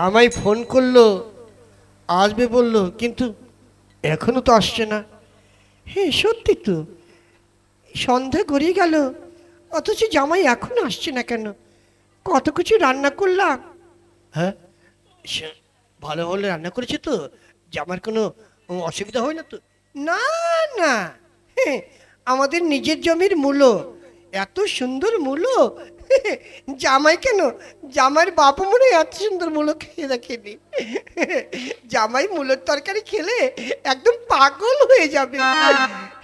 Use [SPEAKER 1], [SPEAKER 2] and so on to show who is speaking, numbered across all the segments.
[SPEAKER 1] জামাই ফোন করলো, আসবে বললো, কিন্তু এখনো তো আসছে না। হ্যাঁ সত্যি তো, সন্ধ্যা গড়িয়ে গেল, অথচ জামাই এখনো আসছে না কেন? কত কিছু রান্না করলাম। হ্যাঁ, ভালো ভালো রান্না করেছে তো? জামার কোনো অসুবিধা হয় না তো? না না, হ্যাঁ, আমাদের নিজের জমির মূলো, এত সুন্দর মূলো। জামাই কেন, জামাইয়ের বাপু মনে হয় এত সুন্দর মূলো খেয়ে দেখেনি। জামাই মূলোর তরকারি খেলে একদম পাগল হয়ে যাবে।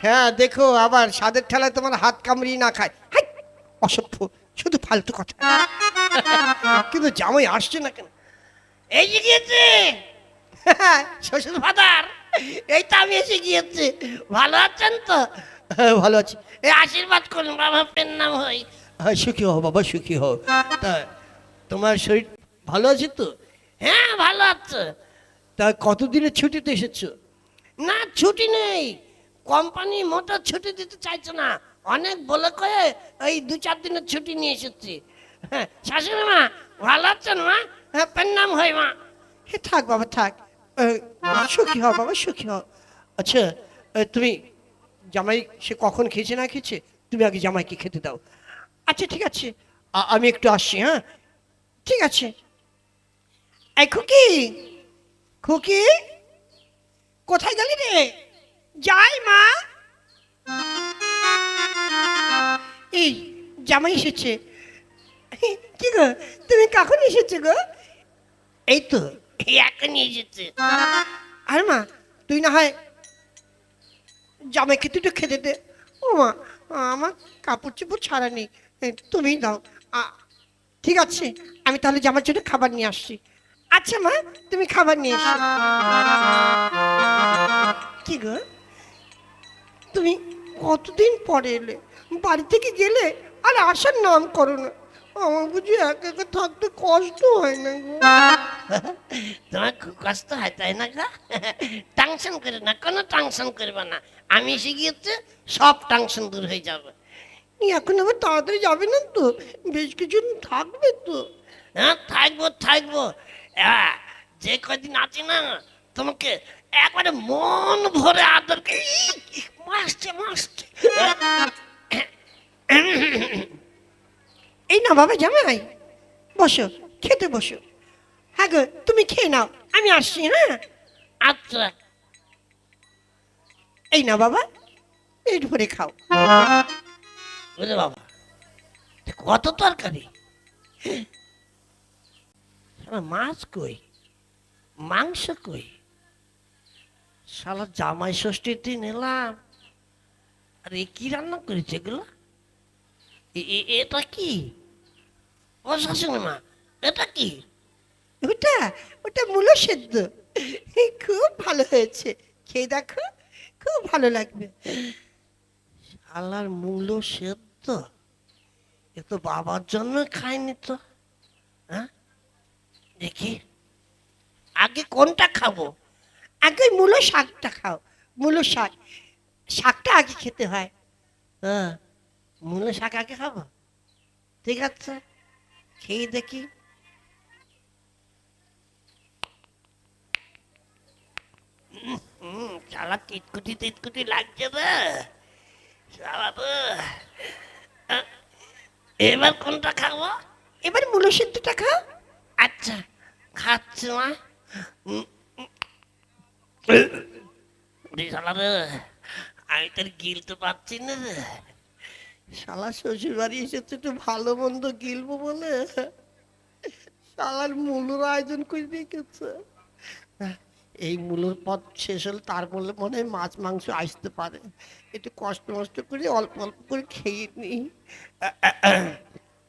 [SPEAKER 1] হ্যাঁ দেখো, আবার স্বাদের ঠেলায় তোমার হাত কামড়িয়ে না খায়। হাই, অসভ্য, শুধু ফালতু কথা। কিন্তু জামাই আসছে না কেন? এই যে গিয়েছে শ্বশুর ফাদার, এই তো আমি এসে গিয়েছি। ভালো আছেন তো? হ্যাঁ ভালো আছি। এই আশীর্বাদ করুন বাবা, পেন নাম হই। হ্যাঁ সুখী হও বাবা, সুখী হও। তা তোমার শরীর ভালো আছে তো? হ্যাঁ ভালো আছে। তা কতদিনের ছুটিতে এসেছো? না ছুটি নেই, কোম্পানি মোটর ছুটি দিতে চাইছে না, অনেক বলে কয়ে এই 2-4 দিনের ছুটি নিয়ে এসেছি। হ্যাঁ শাশুড়ি মা ভালো আছেন মা? হ্যাঁ পেন নাম হয় মা। হে থাক বাবা থাক, সুখী হও বাবা, সুখী হও। আচ্ছা, তুমি জামাই সে কখন খেয়েছে না খেয়েছে, তুমি আগে জামাইকে খেতে দাও। আচ্ছা ঠিক আছে, আমি একটু আসছি। হ্যাঁ ঠিক আছে। এই খুকি, খুকি, কোথায় গেলি রে? যাই মা। এই জামাই এসেছে। কি গো, তুমি কখন এসেছো গো? এই তো এখনই এসেছে। আর মা, তুই না হয় জামাইকে দুটো খেতে দে। ও মা, আমার কাপড় চোপড় ছাড়া নেই, তুমি দাও। ঠিক আছে, আমি তাহলে জামার জন্য খাবার নিয়ে আসছি। আচ্ছা মা, তুমি খাবার নিয়ে এসো। কি গো, তুমি কতদিন পরে এলে, বাড়ি থেকে গেলে আর আসার নাম করো না। আমার বুঝি একা একা থাকতে কষ্ট হয় না গো? তোমার খুব কষ্ট হয় তাই না গো? টেনশন করে না, কোনো টেনশন করবে না, আমি এসে গিয়েছে, সব টেনশন দূর হয়ে যাবে। এখন আবার তাড়াতাড়ি যাবে না তো, বেশ কিছুদিন থাকবে তো? হ্যাঁ থাকবো থাকবো, যে কদিন আছি না তোমাকে একবারে মন ভরে আদর মাসছে মাসছে। এই না বাবা জামাই, বসো, খেতে বসো। হ্যাঁ গো তুমি খেয়ে নাও, আমি আসছি। হ্যাঁ আচ্ছা। এই না বাবা, পেট ভরে খাও। বুঝলে বাবা, কত তরকারি, মাছ কই, মাংস কই, শালা জামাই ষষ্ঠীর দিন এলাম আর এ কি রান্না করেছে এগুলো? এটা কি? ও শাশুড়ি মা, এটা কি? ওটা, ওটা মূলো সেদ্ধ, খুব ভালো হয়েছে, খেয়ে দেখো, খুব ভালো লাগবে। শালার মূলো সেদ্ধ, এ তো বাবার জন্য খায়নি তো। হ্যাঁ দেখি, আগে কোনটা খাবো? আগে মূলো শাকটা খাও, মূলো শাক, শাকটা আগে খেতে হয়। হ্যাঁ মূলো শাক আগে খাবো, ঠিক আছে, খেয়ে দেখি। শালা তিতকুটি তিতকুটি লাগছে না শালা তো। এবার কোনটা খাবো? এবার মূলো সিদ্ধটা খাও। আচ্ছা খাচ্ছি মা। শালা রে, আমি তোর গিলতে পারছি না রে। শালা শ্বশুর বাড়ি এসেছে একটু ভালো মন্দ গিলবো বলে শালার মূলোর আয়োজন করে রেখেছে। এই মূলোর পথ শেষ হলে তার বললে মনে হয় মাছ মাংস আসতে পারে, একটু কষ্ট মষ্ট করে অল্প অল্প করে খেয়ে নিই।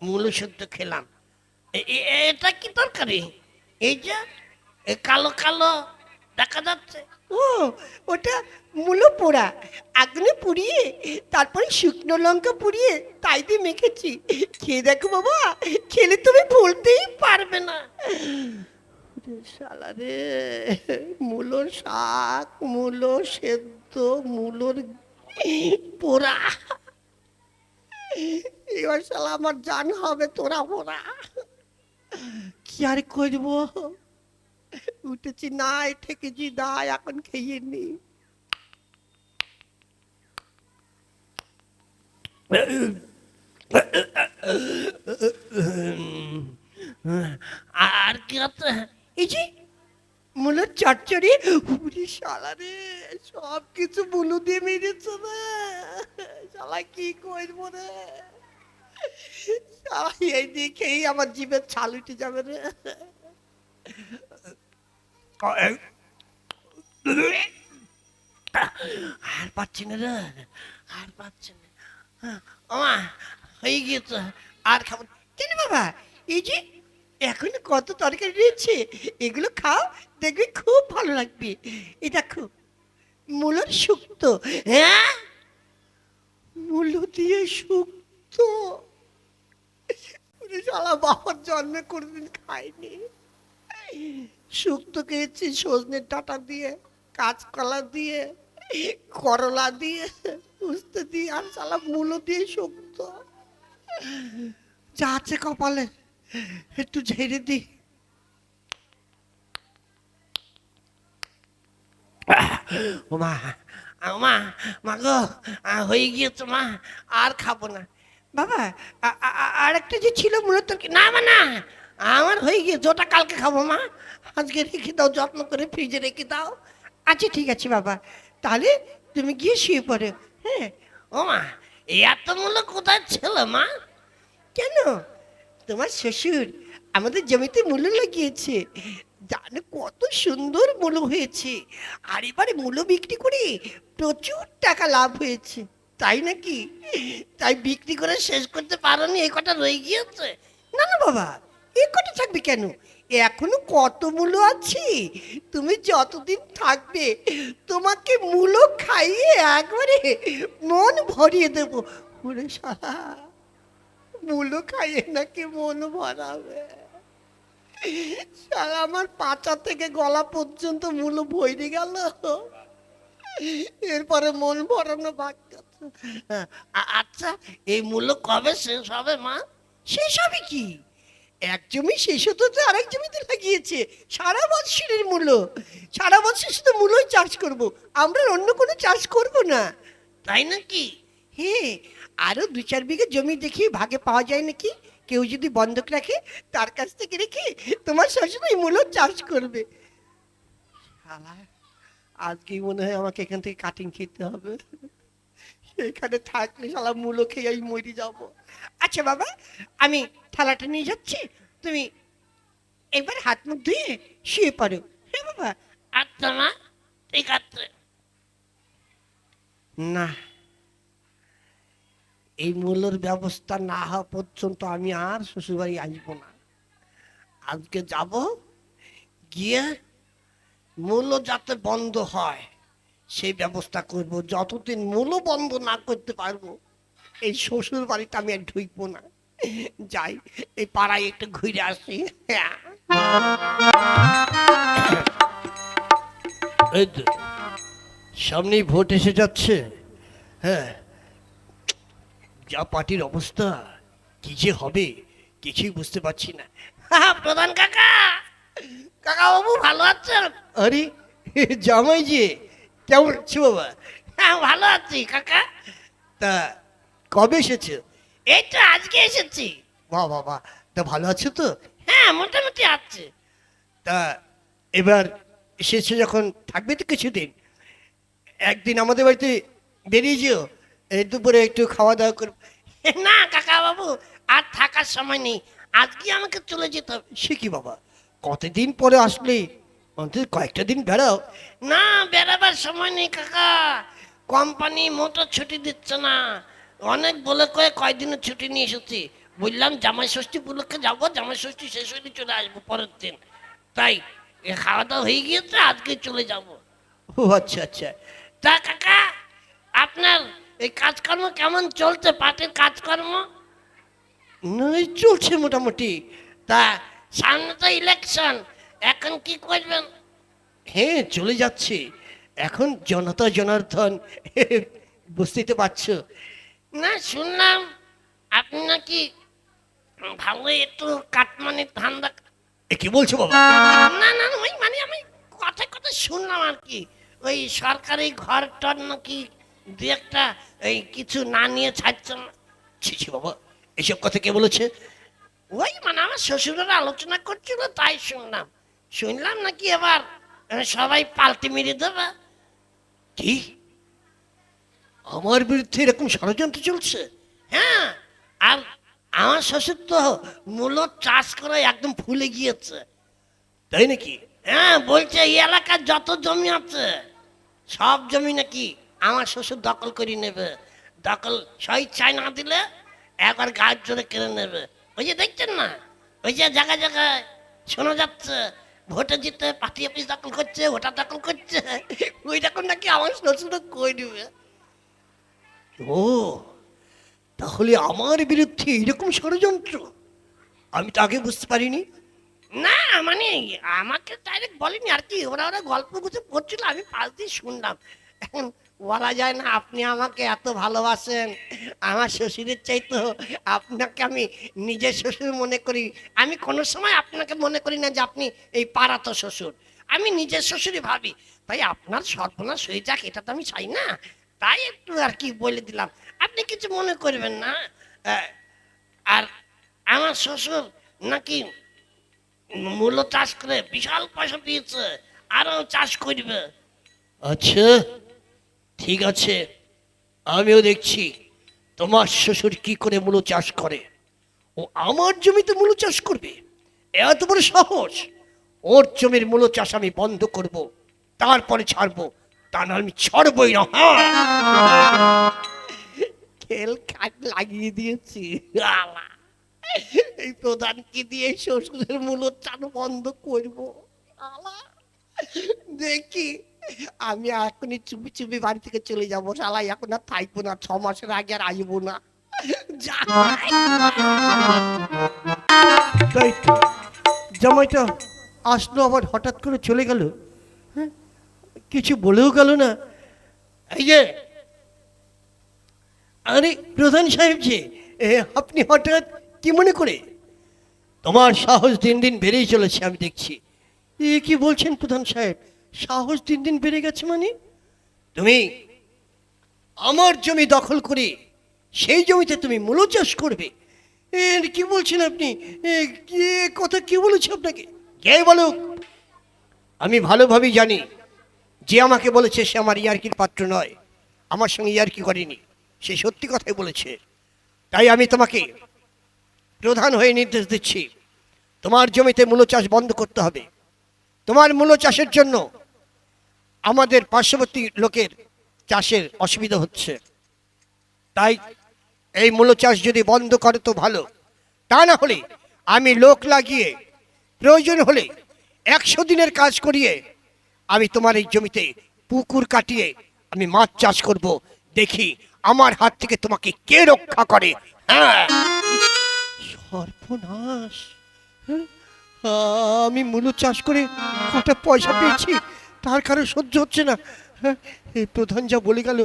[SPEAKER 1] মূলো সেদ্ধ খেলাম। এটা কি তরকারি? এই যে কালো কালো দেখা যাচ্ছে, ও ওটা মূলো পোড়া, আগুনে পুড়িয়ে তারপরে শুকনো লঙ্কা পুড়িয়ে তাই দিয়ে মেখেছি, খেয়ে দেখো বাবা, খেলে তুমি ভুলতেই পারবে না। শালা রে, মূলোর শাক, মূলো সেদ্ধ, মূলোর পোড়া, এবার শালা আমার জান হবে তোরা পোড়া। কি আর করবো, উঠেছি, নাই ঠেকেছি, না এখন খেয়ে নি।
[SPEAKER 2] আর কি হচ্ছে?
[SPEAKER 1] এই যে মুলোর চচ্চড়ি, উরি শালা রে, সব কিছু মুলো দিয়ে মেরেছে রে। শালা কি করবো রে, শালা এই দিয়ে খেয়েই আমার জিভের ছাল উঠে যাবে রে।
[SPEAKER 2] আর পাচ্ছি না রে, আর পাচ্ছি না। ওমা, হয়ে গিয়েছে, আর খাবো না।
[SPEAKER 1] কেন বাবা, এই যে এখন কত তরকারি রয়েছে, এগুলো খাও, দেখবি খুব ভালো লাগবে। এই দেখো, মুলোর শুক্তো।
[SPEAKER 2] হ্যাঁ,
[SPEAKER 1] মুলো দিয়ে শুক্তো, ওরে শালা বাবার জন্মে কোনোদিন খাইনি। শুক্তো খেয়েছি সজনের ডাঁটা দিয়ে, কাঁচকলা দিয়ে, করলা দিয়ে, উস্তে দিয়ে, আর শালা মুলো দিয়ে শুক্তো। যা আছে কপালে একটু ঝেড়ে দি।
[SPEAKER 2] ওমা, মা, মা গো, হয়ে গিয়েছে মা, আর খাবো না।
[SPEAKER 1] বাবা, আর একটা যে ছিল মুলোর তরকারি।
[SPEAKER 2] না মা না, আমার হয়ে গিয়েছে, ওটা কালকে খাবো মা।
[SPEAKER 1] আজকে রেখে দাও, যত্ন করে ফ্রিজে রেখে দাও। আচ্ছা ঠিক আছে বাবা, তাহলে তুমি গিয়ে শুয়ে পড়ো। হ্যাঁ।
[SPEAKER 2] ও মা, এত মূল্য কোথায় ছিল মা?
[SPEAKER 1] কেন, তোমার শ্বশুর আমাদের জমিতে মূলো লাগিয়েছে, জানো কত সুন্দর মূলো হয়েছে, আর এবারে মূলো বিক্রি করে প্রচুর টাকা লাভ হয়েছে। তাই নাকি? তাই বিক্রি করে
[SPEAKER 2] শেষ করতে পারোনি, এই কটা রয়ে গিয়েছে।
[SPEAKER 1] না না বাবা, এ কটা থাকবে কেন, এখনো কত মূলো আছে। তুমি যতদিন থাকবে তোমাকে মূলো খাইয়ে একবারে মন ভরিয়ে দেবো। ওরে শালা, মূলো খাইয়ে নাকি মন ভরাবে? শালা আমার পাচা থেকে গলা পর্যন্ত মূলো ভরে গেল, এরপরে মন ভরানো বাকি আছে।
[SPEAKER 2] আচ্ছা, এই মূল্য কবে শেষ হবে মা?
[SPEAKER 1] শেষ হবে কি, এক জমি শেষ হতে তো আরেক জমিতে লাগিয়েছে, সারা বছরের মূল্য, সারা বছর শুধু মূলই চাষ করব, আমরা অন্য কোনো চাষ করব না।
[SPEAKER 2] তাই নাকি?
[SPEAKER 1] হ্যাঁ, আরো 2-4 বিঘে জমি দেখি ভাগে পাওয়া যায় নাকি, কেউ যদি বন্ধক রাখে তার কাছ থেকে রেখে তোমার শ্বশুর এই মূল চাষ করবে। শালা, আজকেই মনে হয় আমাকে এখান থেকে কাটিং খেতে হবে, এখানে থাকলে শালা মূলো খেয়ে আমি মরে যাবো। আচ্ছা বাবা, আমি থালাটা নিয়ে যাচ্ছি, তুমি একবার হাত মুখ ধুয়ে শুয়ে পড়ো। হ্যাঁ বাবা।
[SPEAKER 2] আচ্ছা মা, ঠিক আছে।
[SPEAKER 1] না, এই মূল্যর ব্যবস্থা না হওয়া পর্যন্ত আমি আর শ্বশুরবাড়ি আসবো না। আজকে যাব, গিয়ে মূল্য যাতে বন্ধ হয় সেই ব্যবস্থা করব। যতদিন মূল্য বন্ধ না করতে পারবো এই শ্বশুর বাড়িতে আমি আর ঢুকবো না। যাই, এই পাড়ায় একটু ঘুরে আসি।
[SPEAKER 2] এই তো, সামনেই ভোট এসে যাচ্ছে। হ্যাঁ, যা পার্টির অবস্থা, কি যে হবে কিছুই বুঝতে পারছি না। প্রধান কাকা, কাকা বাবু ভালো আছেন?
[SPEAKER 1] আরে জামাই যে, কেমন আছো বাবা?
[SPEAKER 2] হ্যাঁ ভালো আছি কাকা।
[SPEAKER 1] তা কবে এসেছো?
[SPEAKER 2] এই তো আজকে এসেছি।
[SPEAKER 1] বাহ বাবা, তা ভালো আছো তো?
[SPEAKER 2] হ্যাঁ মোটামুটি আছে।
[SPEAKER 1] তা এবার এসেছো যখন, থাকবে তো কিছুদিন, একদিন আমাদের বাড়িতে বেরিয়ে যেও, এই দুপুরে একটু খাওয়া দাওয়া করবো।
[SPEAKER 2] না কাকা বাবু, আর থাকার সময় নেই, আজকে আমাকে চলে যেতে হবে।
[SPEAKER 1] সে কি বাবা, কতদিন পরে আসলে, অন্তত কয়েকটা দিন বেড়াও।
[SPEAKER 2] না, বেড়াবার সময় নেই কাকা, কোম্পানি মোটো ছুটি দিচ্ছে না। অনেক বলে কয়ে কয়দিনের ছুটি নিয়ে এসেছি, বললাম জামাই ষষ্ঠী উপলক্ষে যাবো, জামাই ষষ্ঠী শেষ হলে চলে আসবো পরের দিন। তাই খাওয়া দাওয়া হয়ে গিয়েছে, আজকে চলে যাব।
[SPEAKER 1] ও আচ্ছা আচ্ছা।
[SPEAKER 2] তা কাকা, আপনার এই কাজকর্ম কেমন চলছে, পাটের কাজকর্ম?
[SPEAKER 1] নয়, চলছে মোটামুটি।
[SPEAKER 2] তা সামনে তো ইলেকশন, এখন কি করবেন?
[SPEAKER 1] হ্যাঁ, চলে যাচ্ছে এখন, জনতা জনার্দন, বুঝতেই তো পারছো।
[SPEAKER 2] না শুনলাম আপনি নাকি ভালো একটু কাটমানির ধান্দা।
[SPEAKER 1] এ কি বলছো বাবা?
[SPEAKER 2] না না ওই মানে আমি আর কি, ওই সরকারি ঘর টর নাকি দু একটা এই কিছু না নিয়ে ছাড়ছে না।
[SPEAKER 1] ছি ছি বাবা, এসব কথা কে বলেছে?
[SPEAKER 2] ওই মানে আমার শ্বশুরের আলোচনা করছিল, তাই শুনলাম নাকি এবার সবাই পাল্টি মেরে দেবে।
[SPEAKER 1] কি, আমার বিরুদ্ধে এরকম ষড়যন্ত্র চলছে?
[SPEAKER 2] হ্যাঁ, আর আমার শ্বশুর তো মূলো চাষ করে একদম ফুলে গিয়েছে।
[SPEAKER 1] তাই নাকি?
[SPEAKER 2] হ্যাঁ, বলছে এই এলাকার যত জমি আছে সব জমি নাকি আমার শ্বশুর দখল করে নেবে। দখল স্বেচ্ছায় না দিলে একবার গায়ের জোরে কেড়ে নেবে। ওই যে দেখছেন না, ওই যে জায়গায় জায়গায় শোনা যাচ্ছে ভোটে জিতে পার্টি অফিস দখল করছে, ওটা দখল করছে, ওই রকম নাকি আমার শ্বশুর কই নেবে।
[SPEAKER 1] ও, তাহলে আমার বিরুদ্ধে এরকম ষড়যন্ত্র? আমি তো আগে বুঝতে পারিনি।
[SPEAKER 2] না মানে আমাকে ডাইরেক্ট বলেনি আর কি, ওরা ওরা গল্প গুজব করছিল, আমি পাশ দিয়ে শুনলাম। এখন বলা যায় না, আপনি আমাকে এত ভালোবাসেন, আমার শ্বশুরের চাইতো আপনাকে আমি নিজের শ্বশুর মনে করি। আমি কোনো সময় আপনাকে মনে করি না যে আপনি এই পাড়াতো শ্বশুর, আমি নিজের শ্বশুরই ভাবি। তাই আপনার সর্বনাশ হয়ে যাক এটা তো আমি চাই না, তাই একটু আর কি বলে দিলাম, আপনি কিছু মনে করবেন না। আর আমার শ্বশুর নাকি মূল্য চাষ করে বিশাল পয়সা পেয়েছে, আরো চাষ করবে।
[SPEAKER 1] আচ্ছা, ঠিক আছে, আমিও দেখছি তোমার শ্বশুর কি করে মূলো চাষ করে। ও আমার জমিতে মূলো চাষ করবে? এত বড় সাহস! ওর জমির মূলো চাষ আমি বন্ধ করব, তারপরে ছাড়বো, তা না আমি ছাড়বই না। হ্যাঁ,
[SPEAKER 2] খেল খাট লাগিয়ে দিয়েছি। আলা, এই প্রধানকে দিয়ে শ্বশুরের মূল্য চাল বন্ধ করবো। আলা, দেখি আমি এখনই চুপি চুপি বাড়ি থেকে চলে যাবো। শালা এখন আর থাকবো না, 6 মাসের আগে আর আসবো না। যা
[SPEAKER 1] তাই তো, জামাইটা আসলো আবার হঠাৎ করে চলে গেল। হ্যাঁ, কিছু বলেও গেল না। এই যে, আরে প্রধান সাহেব যে, আপনি হঠাৎ কি মনে করে? তোমার সাহস দিন দিন বেড়েই চলেছে আমি দেখছি। এ কি বলছেন প্রধান সাহেব, সাহস দিন দিন বেড়ে গেছে মানে? তুমি আমার জমি দখল করে সেই জমিতে তুমি মূলো চাষ করবে? কি বলছেন আপনি? কি কথা কি বলেছে আপনাকে? কে বলুক, আমি ভালোভাবেই জানি যে আমাকে বলেছে সে আমার ইয়ার্কির পাত্র নয়, আমার সঙ্গে ইয়ার্কি করেনি, সে সত্যি কথাই বলেছে। তাই আমি তোমাকে প্রধান হয়ে নির্দেশ দিচ্ছি, তোমার জমিতে মূলো চাষ বন্ধ করতে হবে। তোমার মূলো চাষের জন্য আমাদের পার্শ্ববর্তী লোকের চাষের অসুবিধা হচ্ছে, তাই এই মূলো চাষ যদি বন্ধ করে তো ভালো, তা না হলে আমি লোক লাগিয়ে প্রয়োজন হলে 100 দিনের কাজ করিয়ে আমি তোমার এই জমিতে পুকুর কাটিয়ে আমি মাছ চাষ করব, দেখি আমার হাত থেকে তোমাকে কে রক্ষা করে। হ্যাঁ, সর্বনাশ! হ্যাঁ, আমি মূলো চাষ করে কটা পয়সা পেয়েছি, তার কারো সহ্য হচ্ছে না। হ্যাঁ, এই প্রধান যা বলে গেল,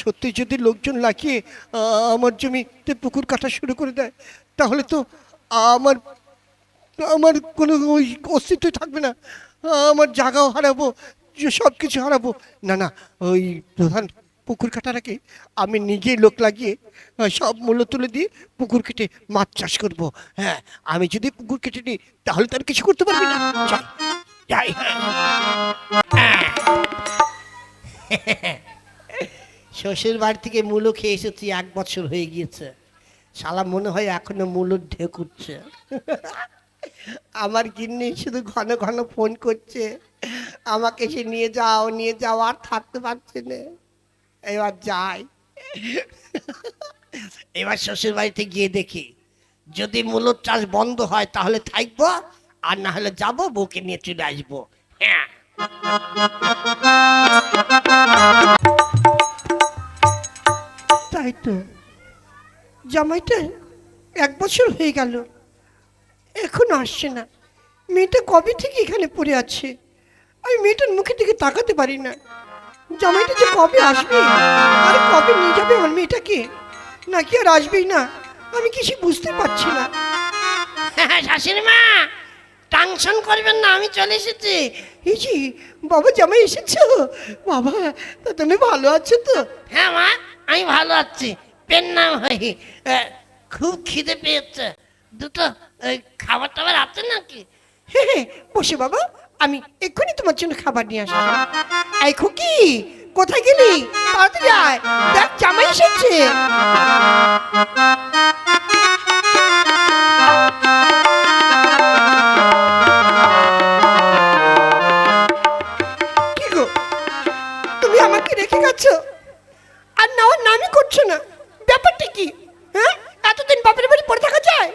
[SPEAKER 1] সত্যি যদি লোকজন লাগিয়ে আমার জমিতে পুকুর কাটা শুরু করে দেয়, তাহলে তো আমার আমার কোনো ওই অস্তিত্বই থাকবে না, আমার জায়গাও হারাবো, সব কিছু হারাবো। না না, ওই প্রধান পুকুর কাটার আগে আমি নিজেই লোক লাগিয়ে সব মূল্য তুলে দিয়ে পুকুর কেটে মাছ চাষ করব। হ্যাঁ, আমি যদি পুকুর কেটে নিই তাহলে তার কিছু করতে পারবি না। যাই, যাই।
[SPEAKER 2] শ্বশুর বাড়ি থেকে মূলো খেয়ে এসেছি, 1 বছর হয়ে গিয়েছে। শালা মনে হয় এখনো মূলো ঢেক উঠছে। আমার গিন্নি শুধু ঘন ঘন ফোন করছে, আমাকে সে নিয়ে যাও, আর থাকতে পারছে না। এবার যাই, এবার শ্বশুর বাড়িতে গিয়ে দেখি যদি মূলোর চাষ বন্ধ হয় তাহলে থাকবো, আর না হলে যাবো, বউকে নিয়ে চলে আসবো। হ্যাঁ,
[SPEAKER 1] তাই তো, জামাইটা 1 বছর হয়ে গেল, এখন আসছে না। মেয়েটা কবে থেকে এখানে পড়ে আছে, আমি মেয়েটার মুখের দিকে তাকাতে পারি না। জামাইটা যে কবে আসবে আর কবে নিয়ে যাবে আমার মেয়েটাকে, নাকি আর আসবেই না, আমি কিছু বুঝতে পারছি না।
[SPEAKER 2] শাশুড়ি মা, টেনশন করবেন না, আমি চলে এসেছি।
[SPEAKER 1] এই যে বাবা জামাই এসেছো? বাবা তা তুমি ভালো আছো তো?
[SPEAKER 2] হ্যাঁ মা, আমি ভালো আছি। পেন নাম হই। খুব খিদে পেয়েছে, দুটো খাবার টাবার আছে নাকি?
[SPEAKER 1] হ্যাঁ হ্যাঁ, বসে বাবা, আমি এক্ষুনি তোমার জন্য খাবার নিয়ে আসছি। এই খুকি, কোথায় গেলি? তাড়াতাড়ি আয়, দেখ জামাই এসেছে। কি গো, তুমি আমাকে রেখে গেছো আর নেওয়ার নামই করছো না, ব্যাপারটা কি? হ্যাঁ, এতদিন বাপের বাড়ি পড়ে থাকা যায়?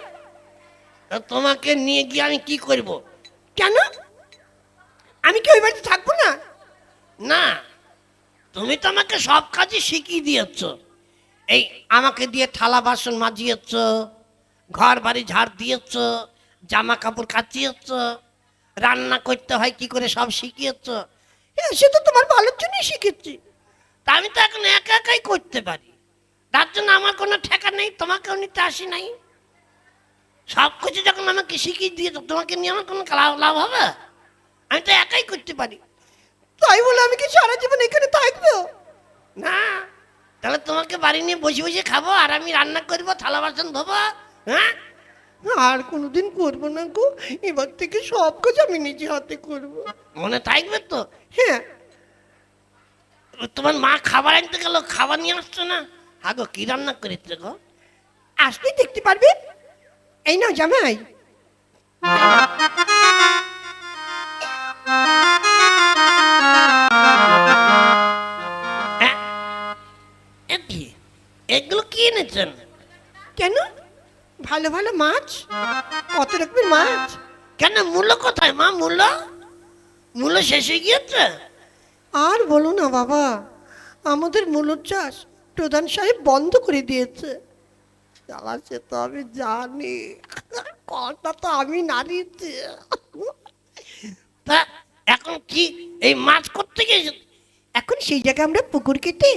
[SPEAKER 2] তা তোমাকে নিয়ে গিয়ে আমি কি করব?
[SPEAKER 1] কেন, আমি কি ওই বাড়িতে থাকবো না?
[SPEAKER 2] না, তুমি তো আমাকে সব কাজই শিখিয়ে দিয়েছ। এই আমাকে দিয়ে থালা বাসন মাজিয়েছ, ঘর বাড়ি ঝাড় দিয়েছ, জামা কাপড় কাচিয়েছ, রান্না করতে হয় কি করে সব শিখিয়েছ।
[SPEAKER 1] হ্যাঁ, সে তো তোমার ভালোর জন্যই শিখেছি।
[SPEAKER 2] তা আমি তো এখন একা একাই করতে পারি, তার জন্য আমার কোনো ঠেকা নেই, তোমাকেও নিতে আসি নাই। সব কিছু যখন আমাকে শিখিয়ে দিয়েছ, তোমাকে নিয়ে আমার কোনো লাভ হবে? আমি তো একাই করতে পারি।
[SPEAKER 1] তাই বলে আমি কি সারা জীবন এখানে থাকবো?
[SPEAKER 2] না, তাহলে তোমাকে বাড়ি নিয়ে বসে বসে খাবো আর আমি রান্না করবো, থালা বাসন ধোবো। হ্যাঁ,
[SPEAKER 1] আর কোনোদিন করবো না গো, এবার থেকে সব কাজ আমি নিজে হাতে করবো।
[SPEAKER 2] মনে থাকবে তো?
[SPEAKER 1] হ্যাঁ।
[SPEAKER 2] তোমার মা খাবার আনতে গেল, খাবার নিয়ে আসছো না? আগো কি রান্না করেছে গো?
[SPEAKER 1] আসলেই দেখতে পারবে। এই নাও জামাই।
[SPEAKER 2] হ্যাঁ, এ কি? এগুলো কি এনেছেন?
[SPEAKER 1] কেন, ভালো ভালো মাছ, কত রকমের মাছ।
[SPEAKER 2] কেন, মূল্য কোথায় মা? মূল্য শেষ হয়ে গিয়েছে?
[SPEAKER 1] আর বলো না বাবা, আমাদের মূলর চাষ প্রধান সাহেব বন্ধ করে দিয়েছে। সে তো আমি জানি, কটা তো আমি নাড়িয়েছি।
[SPEAKER 2] তা এখন কি এই মাছ করতে গিয়ে?
[SPEAKER 1] এখন সেই জায়গায় আমরা পুকুর কেটে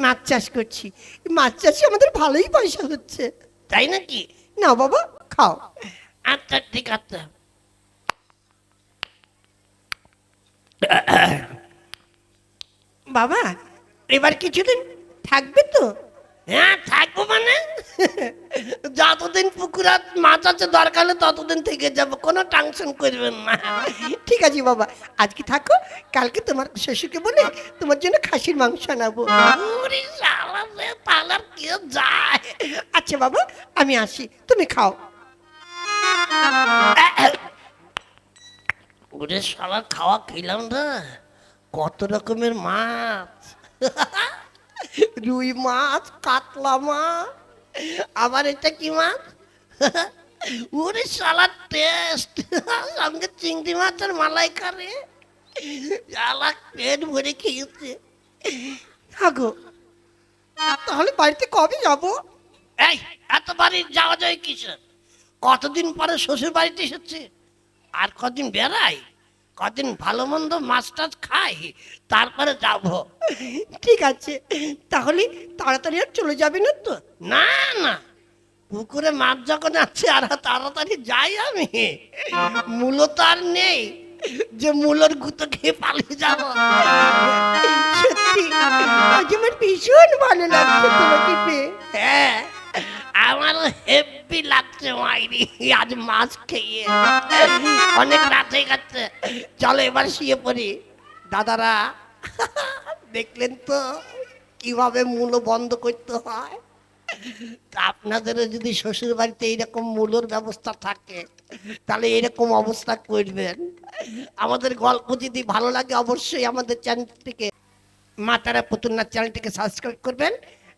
[SPEAKER 1] মাছ চাষ করছি। এই মাছ চাষে আমাদের ভালোই পয়সা হচ্ছে।
[SPEAKER 2] তাই নাকি?
[SPEAKER 1] না বাবা, খাও।
[SPEAKER 2] আচ্ছা ঠিক আছে।
[SPEAKER 1] বাবা, এবার কিছুদিন থাকবে তো?
[SPEAKER 2] হ্যাঁ থাকবো মানে, যতদিন পুকুরাত মাছ আছে দরকার হলে ততদিন থেকে যাবো, কোনো টেনশন করবেন না।
[SPEAKER 1] ঠিক আছে বাবা, আজকে থাকো, কালকে তোমার শ্বশুরকে বলে তোমার জন্য খাসির মাংস আনাবো।
[SPEAKER 2] ওরে শালা রে, তাহলে আর কেউ যায়?
[SPEAKER 1] আচ্ছা বাবা, আমি আসি, তুমি খাও।
[SPEAKER 2] ওরে শালা, খাওয়া খেলাম না, কত রকমের মাছ।
[SPEAKER 1] রুই মাছ, কাতলা মাছ,
[SPEAKER 2] আবার এটা কি মাছ? ওরে শালা টেস্ট, সঙ্গে চিংড়ি মাছের মালাইকারি, শালা পেট ভরে খেয়েছে।
[SPEAKER 1] থাকো, তাহলে বাড়িতে কবে যাব?
[SPEAKER 2] এই এত বাড়ি যাওয়া যায় কিসের? কতদিন পরে শ্বশুর বাড়িতে এসেছে, আর কদিন বেড়াই, কদিন ভালো মন্দ মাছ টাছ খাই, তারপরে যাব।
[SPEAKER 1] ঠিক আছে, তাহলে তাড়াতাড়ি আর চলে যাবে না তো?
[SPEAKER 2] না না, পুকুরে মাছ যখন আছে আর তাড়াতাড়ি যাই আমি? মূলো তো আর নেই যে মূলোর গুঁতো খেয়ে পালিয়ে যাব।
[SPEAKER 1] সত্যি আজ আমার ভীষণ ভালো লাগছে তোমাকে পেয়ে।
[SPEAKER 2] হ্যাঁ, আমারও হেব্বি লাগছে মাইরি, আজ মাছ খেয়ে। অনেক রাত হয়ে গেছে, চলো এবার শুয়ে পড়ি।
[SPEAKER 1] দাদারা, দেখলেন তো কিভাবে মূল্য বন্ধ করতে হয়?
[SPEAKER 2] তা আপনাদেরও যদি শ্বশুর বাড়িতে এইরকম মূল্যর ব্যবস্থা থাকে, তাহলে এরকম অবস্থা করবেন। আমাদের গল্প যদি ভালো লাগে, অবশ্যই আমাদের চ্যানেলটিকে, মা তারা পুতুল নাচ চ্যানেলটিকে সাবস্ক্রাইব করবেন,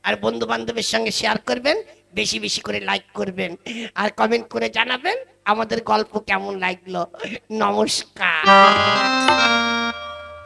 [SPEAKER 2] আর বন্ধু বান্ধবের সঙ্গে শেয়ার করবেন, বেশি বেশি করে লাইক করবেন, আর কমেন্ট করে জানাবেন আমাদের গল্প কেমন লাগলো। নমস্কার।